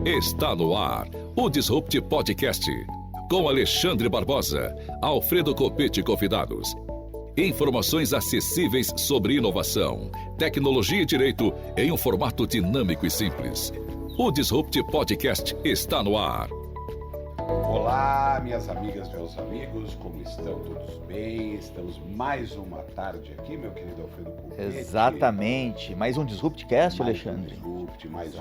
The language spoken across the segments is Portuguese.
Está no ar o Disrupt Podcast, com Alexandre Barbosa, Alfredo Copete e convidados. Informações acessíveis sobre inovação, tecnologia e direito em um formato dinâmico e simples. O Disrupt Podcast está no ar. Olá, minhas amigas, meus amigos, como estão? Todos bem? Estamos mais uma tarde aqui, meu querido Alfredo Copete. Exatamente, mais um Disruptcast, Alexandre. Mais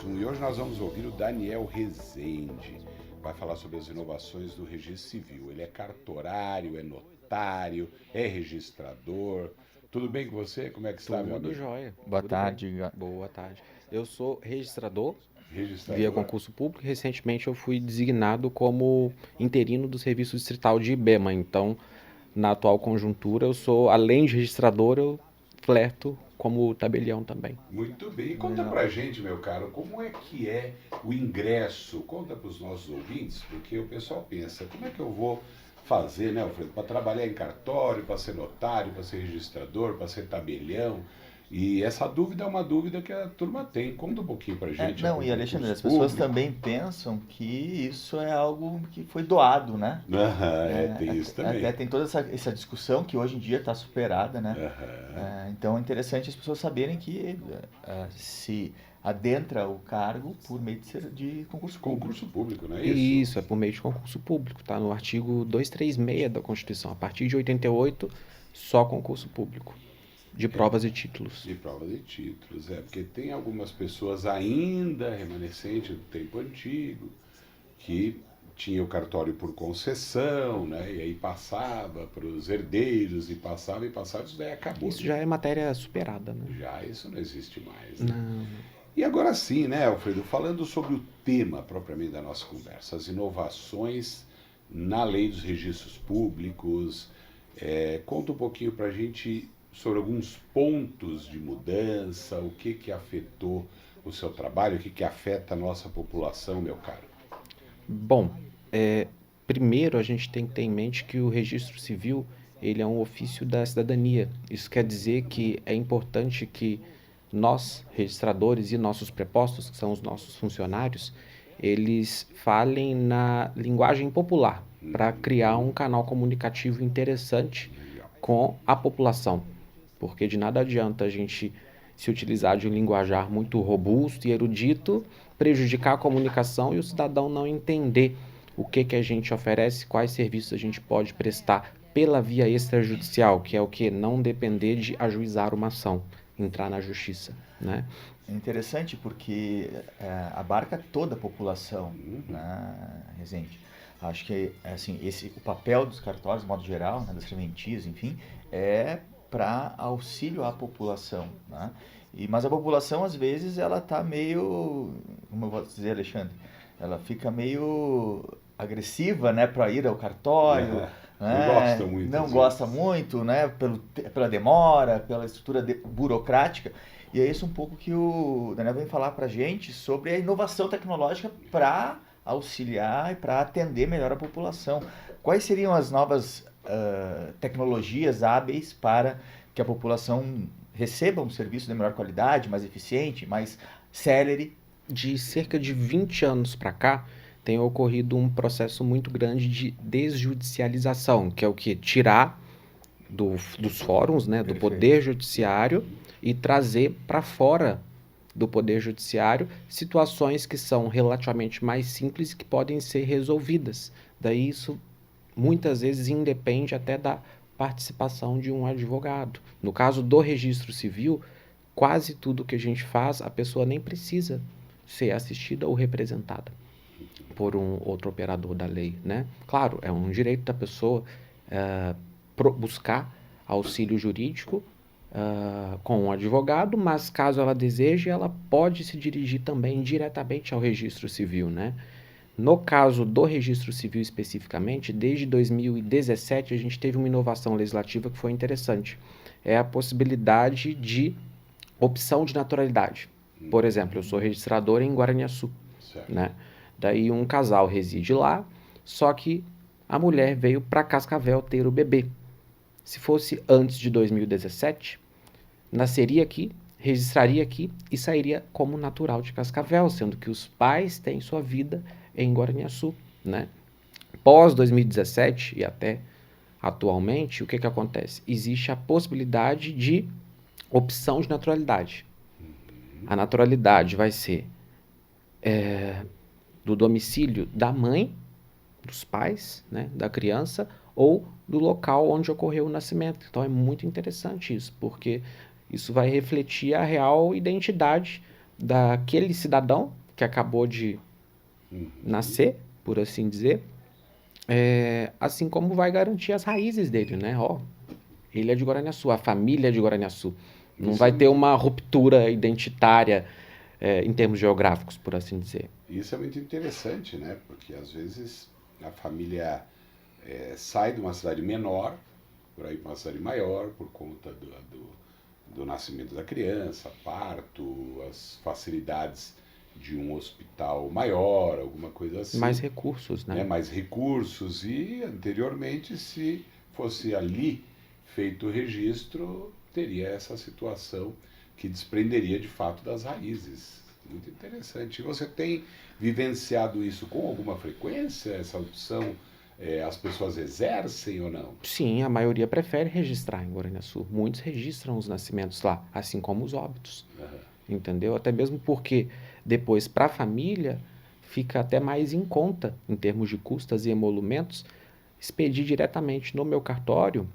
um. E hoje nós vamos ouvir o Daniel Rezende. Vai falar sobre as inovações do registro civil. Ele é cartorário, é notário, é registrador. Tudo bem com você? Como é que está, meu amigo? Tudo jóia. Boa Tudo tarde. bem. Boa tarde. Eu sou registrador via concurso público. Recentemente eu fui designado como interino do Serviço Distrital de Ibema. Então, na atual conjuntura, eu sou, além de registrador, eu flerto como tabelião também. Muito bem. E conta pra gente, meu caro, como é que é o ingresso? Conta para os nossos ouvintes, porque o pessoal pensa, como é que eu vou fazer, né, Alfredo, para trabalhar em cartório, para ser notário, para ser registrador, para ser tabelião? E essa dúvida é uma dúvida que a turma tem. Conta um pouquinho pra gente. E Alexandre, as pessoas também pensam que isso é algo que foi doado, né? Tem isso também. Até tem toda essa discussão que hoje em dia está superada, né? Então é interessante as pessoas saberem que se adentra o cargo por meio de concurso público. Concurso público, não é isso? Isso, é por meio de concurso público, tá? No artigo 236 da Constituição. A partir de 88, só concurso público. De provas e títulos. De provas e títulos, porque tem algumas pessoas ainda remanescentes do tempo antigo que tinha o cartório por concessão, né? E aí passava para os herdeiros e passava, isso daí acabou. Isso já é matéria superada, né? Já, isso não existe mais. Né? Não. E agora sim, né, Alfredo, falando sobre o tema propriamente da nossa conversa, as inovações na lei dos registros públicos, conta um pouquinho para a gente sobre alguns pontos de mudança, o que afetou o seu trabalho, o que afeta a nossa população, meu caro? Bom, primeiro a gente tem que ter em mente que o registro civil ele é um ofício da cidadania. Isso quer dizer que é importante que nós, registradores e nossos prepostos, que são os nossos funcionários, eles falem na linguagem popular para criar um canal comunicativo interessante com a população. Porque de nada adianta a gente se utilizar de um linguajar muito robusto e erudito, prejudicar a comunicação e o cidadão não entender o que a gente oferece, quais serviços a gente pode prestar pela via extrajudicial, que é o que? Não depender de ajuizar uma ação, entrar na justiça, né? É interessante porque abarca toda a população, né, Rezende? Acho que assim, o papel dos cartórios, de modo geral, né, das serventias, enfim, é para auxílio à população, né? Mas a população, às vezes, ela está meio, como eu vou dizer, Alexandre, ela fica meio agressiva, né, para ir ao cartório, né? Não gosta muito, né, pela demora, pela estrutura burocrática. E é isso um pouco que o Daniel vem falar para a gente sobre a inovação tecnológica para auxiliar e para atender melhor a população. Quais seriam as novas tecnologias hábeis para que a população receba um serviço de melhor qualidade, mais eficiente, mais célere? De cerca de 20 anos para cá, tem ocorrido um processo muito grande de desjudicialização, que é o que? Tirar dos fóruns, né, do Poder Judiciário e trazer para fora do Poder Judiciário situações que são relativamente mais simples e que podem ser resolvidas. Daí isso muitas vezes independe até da participação de um advogado. No caso do registro civil, quase tudo que a gente faz, a pessoa nem precisa ser assistida ou representada por um outro operador da lei, né? Claro, é um direito da pessoa buscar auxílio jurídico com um advogado, mas caso ela deseje, ela pode se dirigir também diretamente ao registro civil, né? No caso do registro civil especificamente, desde 2017 a gente teve uma inovação legislativa que foi interessante. É a possibilidade de opção de naturalidade. Por exemplo, eu sou registrador em Guaraniaçu, né? Daí um casal reside lá, só que a mulher veio para Cascavel ter o bebê. Se fosse antes de 2017, nasceria aqui, registraria aqui e sairia como natural de Cascavel, sendo que os pais têm sua vida em Guaraniaçu, né? Pós 2017 e até atualmente, o que acontece? Existe a possibilidade de opção de naturalidade. A naturalidade vai ser do domicílio da mãe, dos pais, né, da criança, ou do local onde ocorreu o nascimento. Então é muito interessante isso, porque isso vai refletir a real identidade daquele cidadão que acabou de nascer, por assim dizer, assim como vai garantir as raízes dele, né? Ó, ele é de Guaraniaçu, a família é de Guaraniaçu. Não vai ter uma ruptura identitária em termos geográficos, por assim dizer. Isso é muito interessante, né? Porque às vezes a família sai de uma cidade menor para ir para uma cidade maior por conta do nascimento da criança, parto, as facilidades de um hospital maior, alguma coisa assim. Mais recursos, né? Mais recursos. E anteriormente, se fosse ali feito o registro, teria essa situação que desprenderia de fato das raízes. Muito interessante. E você tem vivenciado isso com alguma frequência, essa opção? As pessoas exercem ou não? Sim, a maioria prefere registrar em Guaraniaçu. Muitos registram os nascimentos lá, assim como os óbitos. Entendeu? Até mesmo porque depois, para a família, fica até mais em conta, em termos de custas e emolumentos, expedir diretamente no meu cartório,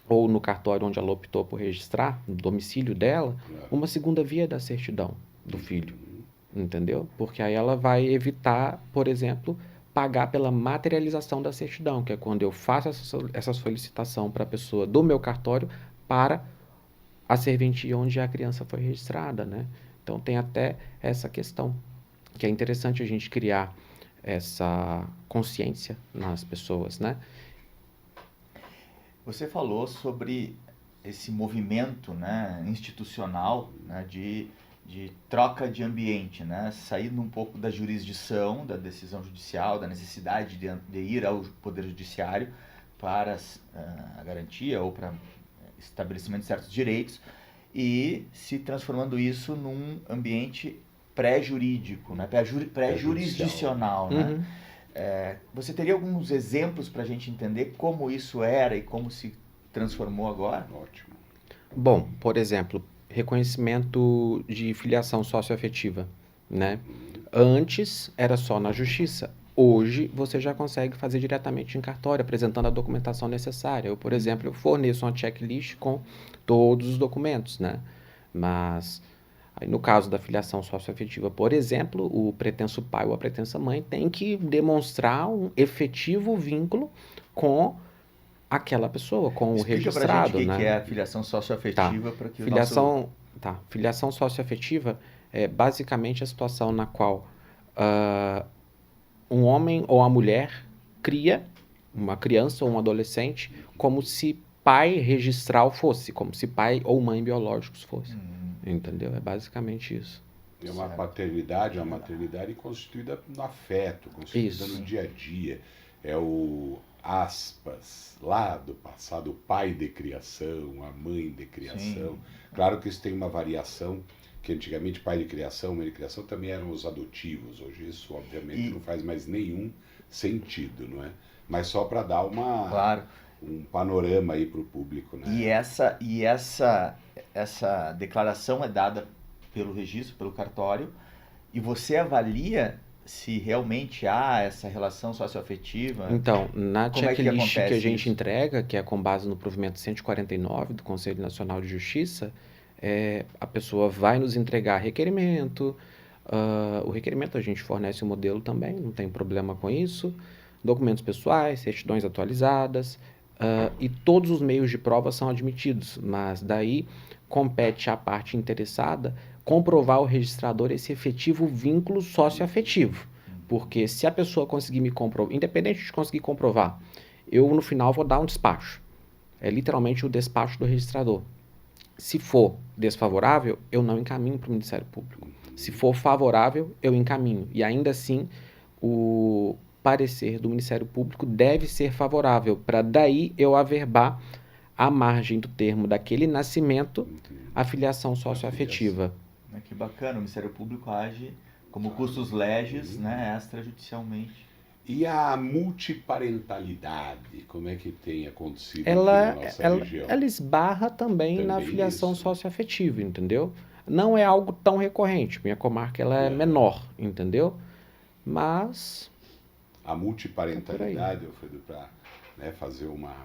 ou no cartório onde ela optou por registrar, no domicílio dela, uma segunda via da certidão do filho. Entendeu? Porque aí ela vai evitar, por exemplo, pagar pela materialização da certidão, que é quando eu faço essa solicitação para a pessoa do meu cartório para a serventia onde a criança foi registrada, né? Então tem até essa questão, que é interessante a gente criar essa consciência nas pessoas, né? Você falou sobre esse movimento, né, institucional, né, de troca de ambiente, né, saindo um pouco da jurisdição, da decisão judicial, da necessidade de ir ao Poder Judiciário para a garantia ou para estabelecimento de certos direitos, e se transformando isso num ambiente pré-jurídico, né, pré-jurisdicional, né? Você teria alguns exemplos para a gente entender como isso era e como se transformou agora? Ótimo. Bom, por exemplo, reconhecimento de filiação socioafetiva, né? Antes era só na justiça. Hoje você já consegue fazer diretamente em cartório, apresentando a documentação necessária. Eu, por exemplo, eu forneço uma checklist com todos os documentos, né? Mas aí, no caso da filiação socioafetiva, por exemplo, o pretenso pai ou a pretensa mãe tem que demonstrar um efetivo vínculo com aquela pessoa, com o registrado, pra gente né? O que é a filiação socioafetiva, para que Filiação socioafetiva é basicamente a situação na qual um homem ou a mulher cria uma criança ou um adolescente como se pai registral fosse, como se pai ou mãe biológicos fossem. Entendeu? É basicamente isso. É uma paternidade, uma maternidade constituída no afeto, constituída no dia a dia. É o aspas, lá do passado, o pai de criação, a mãe de criação. Sim. Claro que isso tem uma variação, que antigamente pai de criação, mãe de criação também eram os adotivos. Hoje isso, obviamente, não faz mais nenhum sentido, não é? Mas só para dar um panorama aí para o público, né? E essa declaração é dada pelo registro, pelo cartório, e você avalia se realmente há essa relação socioafetiva? Então, na checklist que a gente isso? entrega, que é com base no provimento 149 do Conselho Nacional de Justiça, a pessoa vai nos entregar requerimento, o requerimento a gente fornece o modelo também, não tem problema com isso, documentos pessoais, certidões atualizadas, e todos os meios de prova são admitidos, mas daí compete à parte interessada comprovar ao registrador esse efetivo vínculo socioafetivo. Porque se a pessoa conseguir me comprovar, independente de conseguir comprovar, eu no final vou dar um despacho. É literalmente o despacho do registrador. Se for desfavorável, eu não encaminho para o Ministério Público. Se for favorável, eu encaminho. E ainda assim, o parecer do Ministério Público deve ser favorável, para daí eu averbar à margem do termo daquele nascimento, a filiação socioafetiva. Que bacana, o Ministério Público age como custos legis, né, extrajudicialmente. E a multiparentalidade, como é que tem acontecido aqui na nossa região? Ela esbarra também na Também filiação isso. socioafetiva, entendeu? Não é algo tão recorrente. Minha comarca ela é menor, entendeu? Mas A multiparentalidade, Alfredo, para fazer uma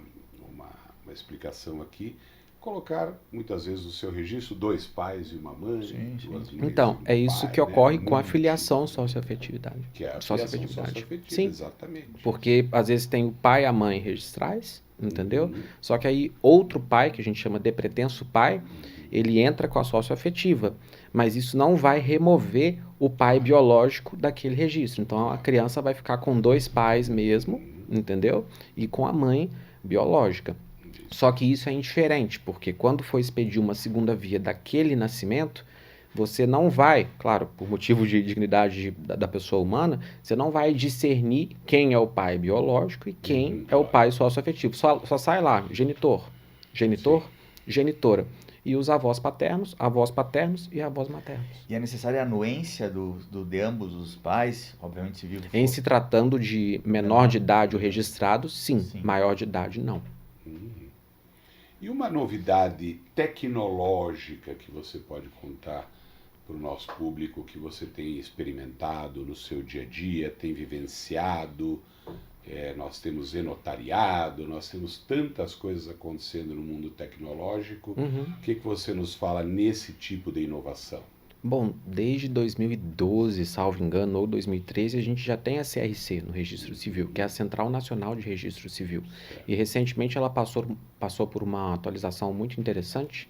explicação aqui, colocar muitas vezes no seu registro 2 pais e uma mãe, duas mães então, e é um isso pai, que ocorre com a multi, filiação socioafetiva. que é a filiação socioafetiva, Sim, exatamente. porque às vezes tem o pai e a mãe registrais, entendeu? Só que aí outro pai, que a gente chama de pretenso pai, ele entra com a socioafetiva, mas isso não vai remover o pai biológico daquele registro. Então a criança vai ficar com 2 pais mesmo, entendeu? E com a mãe biológica. Só que isso é indiferente, porque quando for expedir uma segunda via daquele nascimento, você não vai, claro, por motivo de dignidade da pessoa humana, você não vai discernir quem é o pai biológico e quem é o pai socioafetivo. Só sai lá, genitor, genitora. E os avós paternos e avós maternos. E é necessária a anuência de ambos os pais, obviamente se vivo. Em se tratando de menor de idade ou registrado, sim. Maior de idade, não. E uma novidade tecnológica que você pode contar para o nosso público, que você tem experimentado no seu dia a dia, tem vivenciado? Nós temos e-notariado, nós temos tantas coisas acontecendo no mundo tecnológico. O que você nos fala nesse tipo de inovação? Bom, desde 2012, salvo engano, ou 2013, a gente já tem a CRC no Registro Civil, que é a Central Nacional de Registro Civil. E recentemente ela passou por uma atualização muito interessante,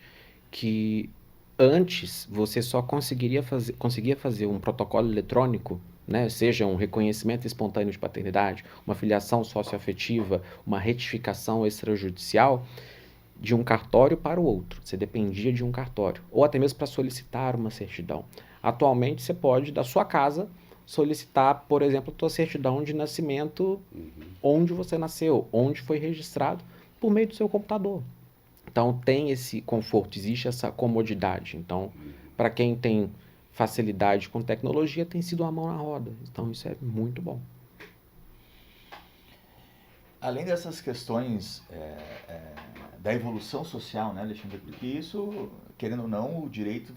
que antes você só conseguia fazer um protocolo eletrônico, né, seja um reconhecimento espontâneo de paternidade, uma filiação socioafetiva, uma retificação extrajudicial, de um cartório para o outro. Você dependia de um cartório. Ou até mesmo para solicitar uma certidão. Atualmente, você pode, da sua casa, solicitar, por exemplo, a sua certidão de nascimento, onde você nasceu, onde foi registrado, por meio do seu computador. Então, tem esse conforto, existe essa comodidade. Então, para quem tem facilidade com tecnologia, tem sido uma mão na roda. Então, isso é muito bom. Além dessas questões da evolução social, né, Alexandre? Porque isso, querendo ou não, o direito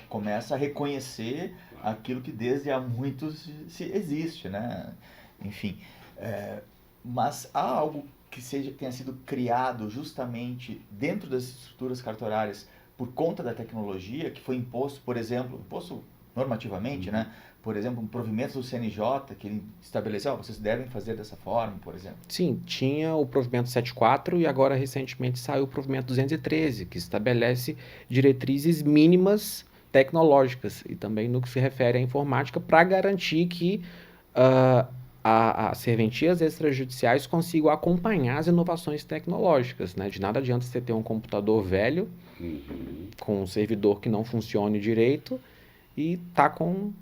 começa a reconhecer aquilo que desde há muitos existe, né? Enfim, mas há algo que tenha sido criado justamente dentro das estruturas cartorárias por conta da tecnologia, que foi imposto, por exemplo, normativamente, né? Por exemplo, um provimento do CNJ que ele estabeleceu, vocês devem fazer dessa forma, por exemplo. Sim, tinha o provimento 74 e agora recentemente saiu o provimento 213, que estabelece diretrizes mínimas tecnológicas e também no que se refere à informática para garantir que as serventias extrajudiciais consigam acompanhar as inovações tecnológicas, né? De nada adianta você ter um computador velho com um servidor que não funcione direito e tá com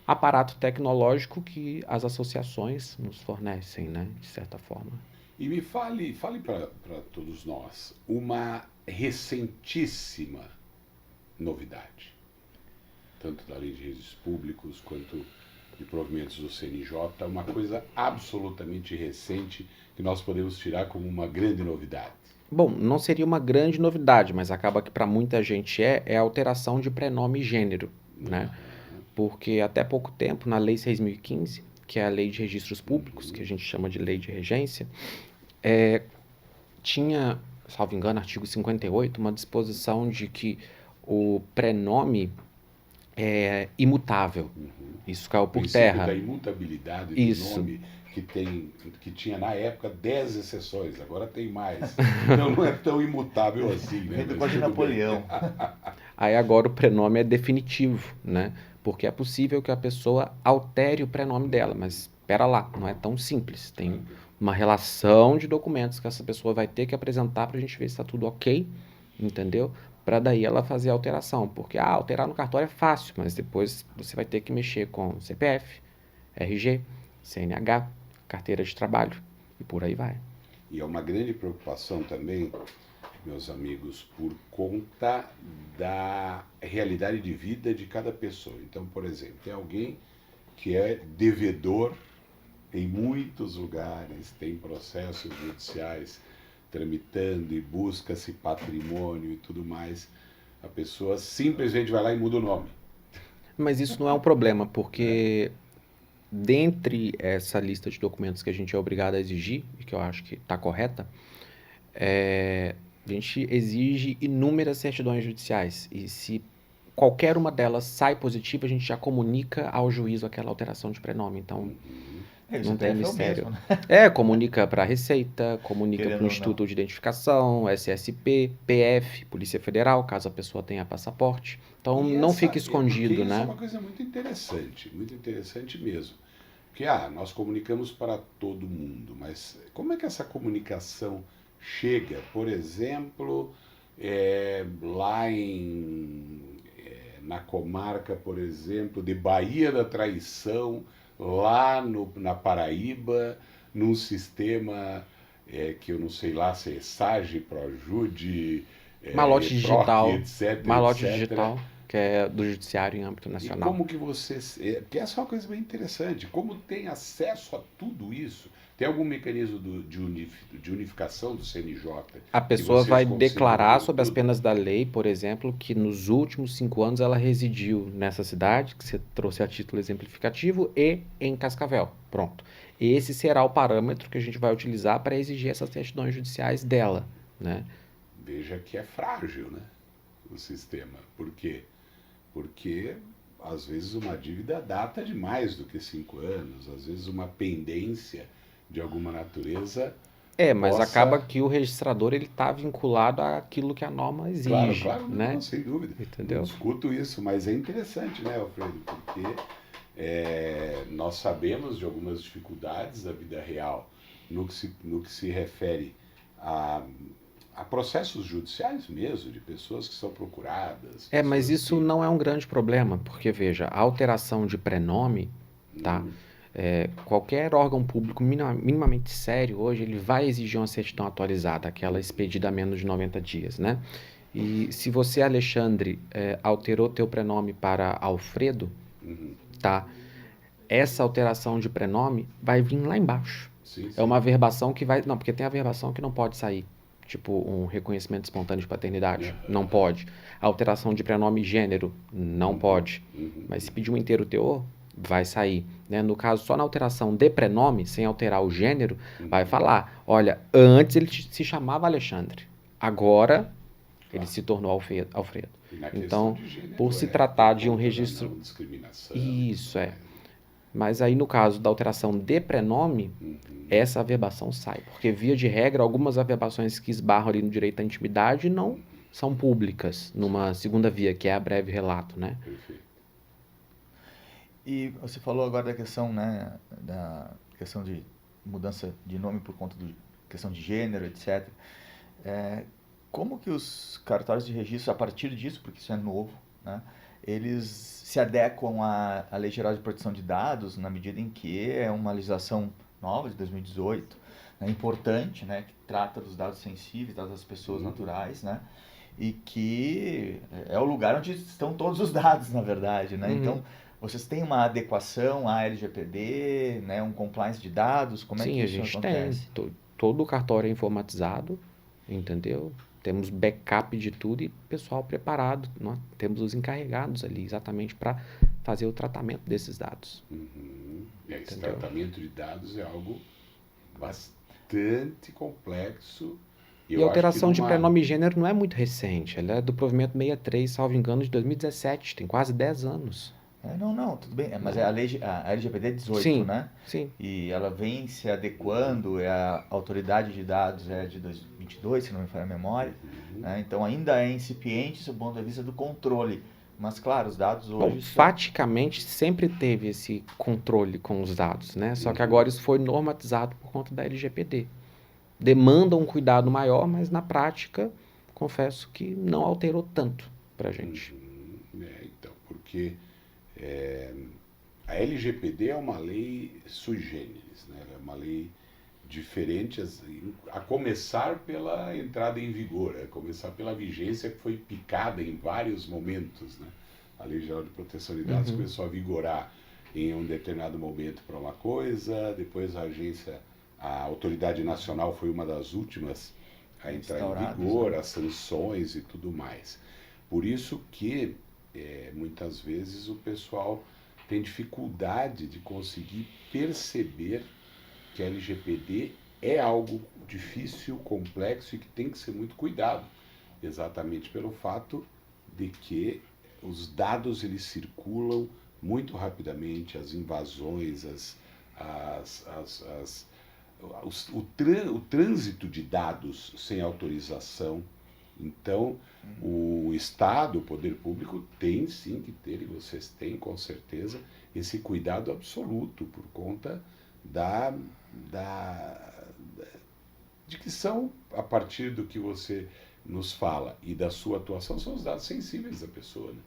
aparato tecnológico que as associações nos fornecem, né, de certa forma. E me fale para todos nós, uma recentíssima novidade, tanto da Lei de Registros Públicos quanto de provimentos do CNJ, uma coisa absolutamente recente que nós podemos tirar como uma grande novidade. Bom, não seria uma grande novidade, mas acaba que para muita gente é a alteração de prenome e gênero, né? Porque até pouco tempo, na Lei 6.015, que é a Lei de Registros Públicos, que a gente chama de Lei de Regência, tinha, salvo engano, artigo 58, uma disposição de que o prenome é imutável. Isso caiu por terra. Da imutabilidade do nome, que tinha na época 10 exceções, agora tem mais. Então não é tão imutável assim, né? Depois de Napoleão. Aí agora o prenome é definitivo, né? Porque é possível que a pessoa altere o prenome dela, mas espera lá, não é tão simples. Tem uma relação de documentos que essa pessoa vai ter que apresentar para a gente ver se está tudo ok, entendeu? Para daí ela fazer a alteração. Porque alterar no cartório é fácil, mas depois você vai ter que mexer com CPF, RG, CNH, carteira de trabalho e por aí vai. E é uma grande preocupação também meus amigos, por conta da realidade de vida de cada pessoa. Então, por exemplo, tem alguém que é devedor em muitos lugares, tem processos judiciais tramitando e busca-se patrimônio e tudo mais. A pessoa simplesmente vai lá e muda o nome. Mas isso não é um problema, porque dentre essa lista de documentos que a gente é obrigado a exigir, e que eu acho que está correta, a gente exige inúmeras certidões judiciais. E se qualquer uma delas sai positiva, a gente já comunica ao juízo aquela alteração de prenome. Então, Isso não até tem foi o mistério. mesmo, né? Comunica para a Receita, comunica Querendo para o ou Instituto não. de Identificação, SSP, PF, Polícia Federal, caso a pessoa tenha passaporte. Então, E não essa- fica porque escondido, isso é né? uma coisa muito interessante mesmo. Porque nós comunicamos para todo mundo, mas como é que essa comunicação chega, por exemplo, lá na comarca, por exemplo, de Baía da Traição, lá na Paraíba, num sistema que eu não sei lá se é SAGE, Projude, Malote EPROC, digital, etc, malote etc. digital, que é do judiciário em âmbito E nacional. como que você. Porque essa é uma coisa bem interessante. Como tem acesso a tudo isso? Tem algum mecanismo de unificação do CNJ? A que pessoa vocês vai consideram declarar sob as tudo? penas da lei, por exemplo, que nos últimos 5 anos ela residiu nessa cidade, que você trouxe a título exemplificativo, e em Cascavel. Pronto. Esse será o parâmetro que a gente vai utilizar para exigir essas certidões judiciais dela, né? Veja que é frágil, né? O sistema. Por quê? Porque às vezes uma dívida data de mais do que 5 anos, às vezes uma pendência de alguma natureza Mas acaba possa. que o registrador ele está vinculado àquilo que a norma Claro, exige, claro, né? não, sem dúvida. Não Entendeu? discuto isso, mas é interessante, né, Alfredo? Porque nós sabemos de algumas dificuldades da vida real no que se refere a processos judiciais mesmo, de pessoas que são procuradas, Mas pessoas isso que. não é um grande problema, porque veja, a alteração de prenome, tá? Qualquer órgão público minimamente sério hoje, ele vai exigir uma certidão atualizada, aquela expedida há menos de 90 dias, né? E se você, Alexandre, alterou teu prenome para Alfredo, tá? Essa alteração de prenome vai vir lá embaixo. Sim, É sim. uma averbação que vai... Não, porque tem averbação que não pode sair. Tipo, um reconhecimento espontâneo de paternidade. Não pode. A alteração de prenome e gênero, não pode. Mas se pedir um inteiro teor, vai sair. Né? No caso, só na alteração de prenome, sem alterar o gênero, vai falar, olha, antes ele se chamava Alexandre. Agora, ele se tornou Alfredo. E na questão Então, de gênero, por se tratar de um conta da registro... não discriminação. Isso, Mas aí, no caso da alteração de prenome, essa averbação sai. Porque, via de regra, algumas averbações que esbarram ali no direito à intimidade não são públicas, numa segunda via, que é a breve relato, né? Perfeito. E você falou agora da questão, né, da questão de mudança de nome por conta da questão de gênero, etc. Como que os cartórios de registro, a partir disso, porque isso é novo, né, eles se adequam à Lei Geral de Proteção de Dados na medida em que é uma legislação nova de 2018, importante, né, que trata dos dados sensíveis, dados das pessoas naturais, né, e que é o lugar onde estão todos os dados, na verdade, né? Então, vocês têm uma adequação à LGPD, né, um compliance de dados? Como é Sim, que a isso gente acontece? tem. Todo o cartório é informatizado, entendeu? Temos backup de tudo e pessoal preparado. Nós temos os encarregados ali exatamente para fazer o tratamento desses dados. Esse Entendeu? tratamento de dados é algo bastante complexo. E a alteração de prenome e gênero não é muito recente. Ela é do provimento 63, salvo engano, de 2017. Tem quase 10 anos. Não, tudo bem. Mas a LGPD é 18, Sim, né? sim. E ela vem se adequando, a autoridade de dados é de 2022, se não me falha a memória. Né? Então ainda é incipiente sob o ponto de vista do controle. Mas claro, os dados hoje Bom, faticamente sempre teve esse controle com os dados, né? Só que agora isso foi normatizado por conta da LGPD. Demanda um cuidado maior, mas na prática, confesso que não alterou tanto pra gente. Então, porque a LGPD é uma lei sui generis, né? É uma lei diferentes, a começar pela entrada em vigor, a começar pela vigência que foi picada em vários momentos, né? A Lei Geral de Proteção de Dados começou a vigorar em um determinado momento para uma coisa, depois a Autoridade Nacional foi uma das últimas a entrar em vigor, né? as sanções e tudo mais. Por isso que, muitas vezes, o pessoal tem dificuldade de conseguir perceber que a LGPD é algo difícil, complexo e que tem que ser muito cuidado, exatamente pelo fato de que os dados eles circulam muito rapidamente, as invasões, o trânsito de dados sem autorização. Então, o Estado, o poder público, tem sim que ter, e vocês têm com certeza, esse cuidado absoluto por conta de que são, a partir do que você nos fala e da sua atuação, são os dados sensíveis da pessoa, né?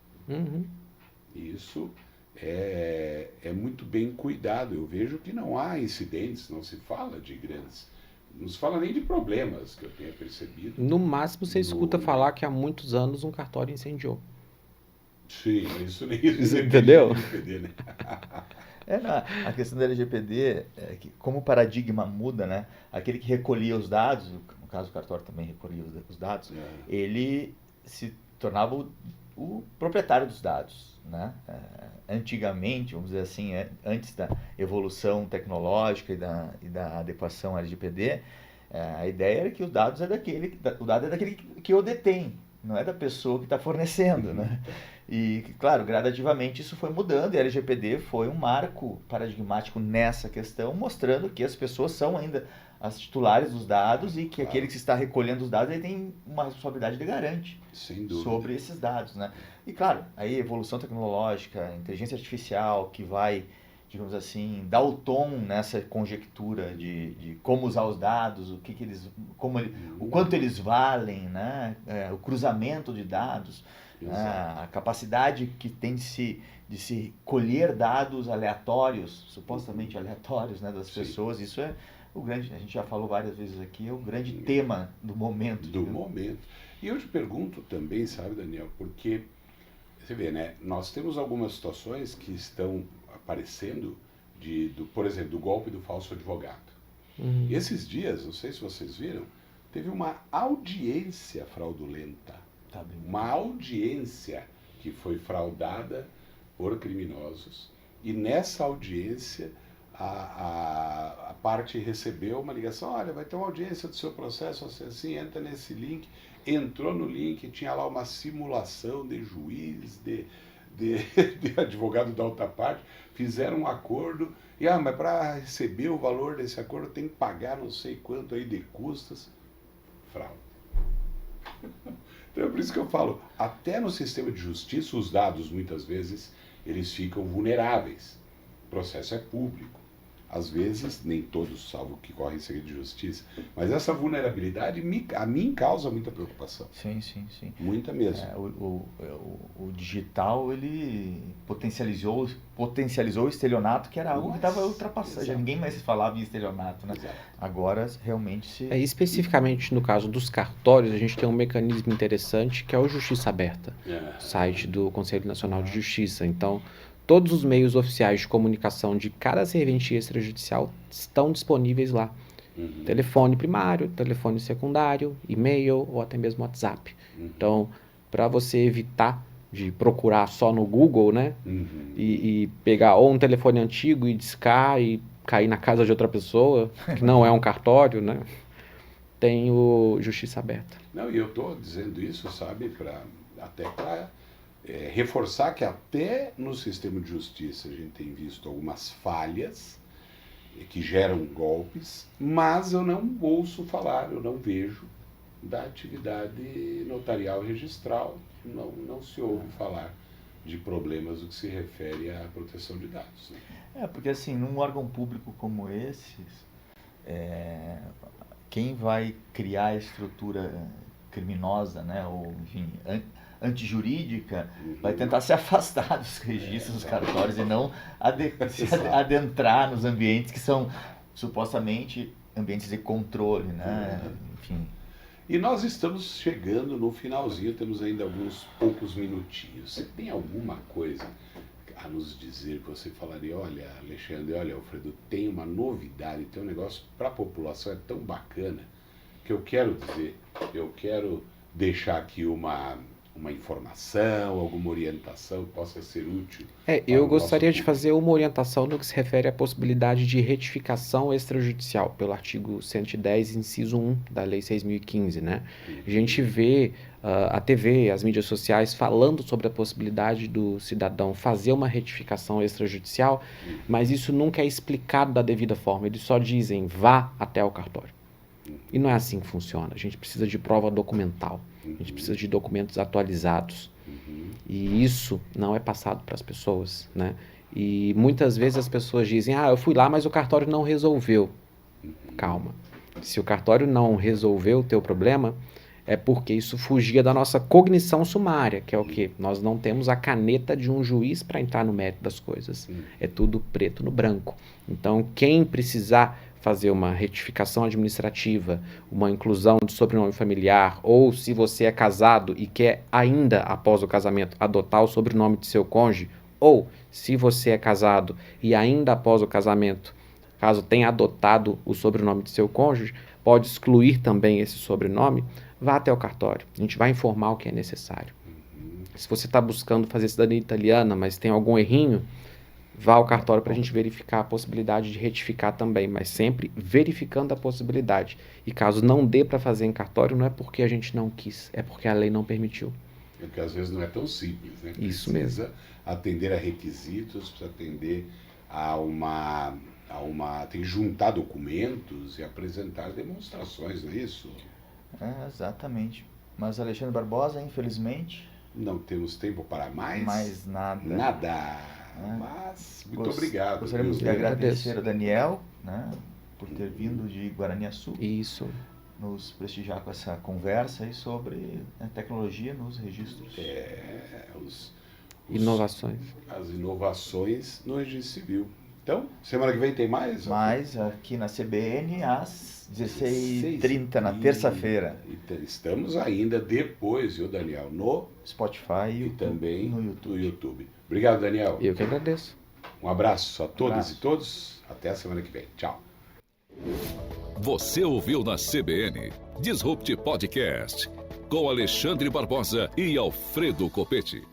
E isso é muito bem cuidado. Eu vejo que não há incidentes, não se fala de grandes, não se fala nem de problemas que eu tenha percebido. No máximo você escuta falar que há muitos anos um cartório incendiou. Sim, isso nem isso entendeu? LGPD, né? A questão da LGPD é que, como o paradigma muda, né? Aquele que recolhia os dados, no caso o cartório também recolhia os dados, ele se tornava o proprietário dos dados, né? Antigamente, vamos dizer assim, antes da evolução tecnológica e da adequação à LGPD, a ideia era que o dado é daquele que o detém, não é da pessoa que está fornecendo, né? E, claro, gradativamente isso foi mudando e a LGPD foi um marco paradigmático nessa questão, mostrando que as pessoas são ainda as titulares dos dados e que aquele que está recolhendo os dados ele tem uma responsabilidade de garante sobre esses dados, né? E, claro, aí a evolução tecnológica, a inteligência artificial que vai, digamos assim, dar o tom nessa conjectura de como usar os dados, o quanto eles valem, né? O cruzamento de dados, a capacidade que tem de se colher dados aleatórios, supostamente aleatórios, né, das pessoas. Isso é o grande, a gente já falou várias vezes aqui, é o grande tema do momento. E eu te pergunto também, sabe, Daniel, porque você vê, né, nós temos algumas situações que estão aparecendo, por exemplo, do golpe do falso advogado. E esses dias, não sei se vocês viram, teve uma audiência fraudulenta. Uma audiência que foi fraudada por criminosos. E nessa audiência, a parte recebeu uma ligação: olha, vai ter uma audiência do seu processo, assim, entra nesse link. Entrou no link, tinha lá uma simulação de juiz, de advogado da outra parte, fizeram um acordo, mas para receber o valor desse acordo tem que pagar não sei quanto aí de custas. Fraude. Então é por isso que eu falo, até no sistema de justiça, os dados muitas vezes, eles ficam vulneráveis. O processo é público. Às vezes, nem todos, salvo que correm segredo de justiça, mas essa vulnerabilidade a mim causa muita preocupação. Sim. Muita mesmo. O digital, ele potencializou o estelionato, que era algo que estava ultrapassado. Já ninguém mais falava em estelionato, né? Exato. Agora, realmente especificamente no caso dos cartórios, a gente tem um mecanismo interessante que é o Justiça Aberta, site do Conselho Nacional de Justiça. Então, todos os meios oficiais de comunicação de cada serventia extrajudicial estão disponíveis lá. Telefone primário, telefone secundário, e-mail ou até mesmo WhatsApp. Então, para você evitar de procurar só no Google, né? E pegar ou um telefone antigo e discar e cair na casa de outra pessoa, que não é um cartório, né? Tem o Justiça Aberta. Não, e eu estou dizendo isso, sabe, até para reforçar que até no sistema de justiça a gente tem visto algumas falhas que geram golpes, mas eu não ouço falar, eu não vejo da atividade notarial e registral, não se ouve falar de problemas no que se refere à proteção de dados. Né? Porque assim, num órgão público como esse, quem vai criar a estrutura criminosa, né, ou enfim, antijurídica, vai tentar se afastar dos registros dos cartórios e não se adentrar nos ambientes que são supostamente ambientes de controle, né? Enfim. E nós estamos chegando no finalzinho, temos ainda alguns poucos minutinhos. Você tem alguma coisa a nos dizer que você falaria, olha, Alexandre, olha, Alfredo, tem uma novidade, tem um negócio para a população, é tão bacana, que eu quero dizer, eu quero deixar aqui uma informação, alguma orientação que possa ser útil. Eu gostaria de fazer uma orientação no que se refere à possibilidade de retificação extrajudicial, pelo artigo 110, inciso 1 da Lei 6.015, né? A gente vê a TV, as mídias sociais falando sobre a possibilidade do cidadão fazer uma retificação extrajudicial, mas isso nunca é explicado da devida forma. Eles só dizem, vá até o cartório. E não é assim que funciona. A gente precisa de prova documental. A gente precisa de documentos atualizados. E isso não é passado para as pessoas, né? E muitas vezes as pessoas dizem, eu fui lá, mas o cartório não resolveu. Calma. Se o cartório não resolveu o teu problema, é porque isso fugia da nossa cognição sumária, que é o quê? Nós não temos a caneta de um juiz para entrar no mérito das coisas. É tudo preto no branco. Então, quem precisar fazer uma retificação administrativa, uma inclusão de sobrenome familiar, ou se você é casado e quer ainda, após o casamento, adotar o sobrenome de seu cônjuge, ou se você é casado e ainda após o casamento, caso tenha adotado o sobrenome de seu cônjuge, pode excluir também esse sobrenome, vá até o cartório. A gente vai informar o que é necessário. Se você está buscando fazer cidadania italiana, mas tem algum errinho, vá ao cartório para a gente verificar a possibilidade de retificar também, mas sempre verificando a possibilidade. E caso não dê para fazer em cartório, não é porque a gente não quis, é porque a lei não permitiu. Porque às vezes não é tão simples, né? Isso mesmo. Precisa atender a requisitos, precisa atender tem que juntar documentos e apresentar demonstrações, não é isso? Exatamente. Mas Alexandre Barbosa, infelizmente... Não temos tempo para mais? Mais nada. Nada. Mas, muito obrigado. Gostaríamos de agradecer a Daniel, né, por ter vindo de Guaraniaçu. Isso. Nos prestigiar com essa conversa aí sobre tecnologia nos registros. Inovações. As inovações no registro civil. Então, semana que vem tem mais? Mais aqui na CBN às 16h30, na terça-feira. Estamos ainda depois, viu, Daniel, no Spotify e também no YouTube. Obrigado, Daniel. Eu que agradeço. Um abraço a todas e todos. Até a semana que vem. Tchau. Você ouviu na CBN Disrupt Podcast com Alexandre Barbosa e Alfredo Copete.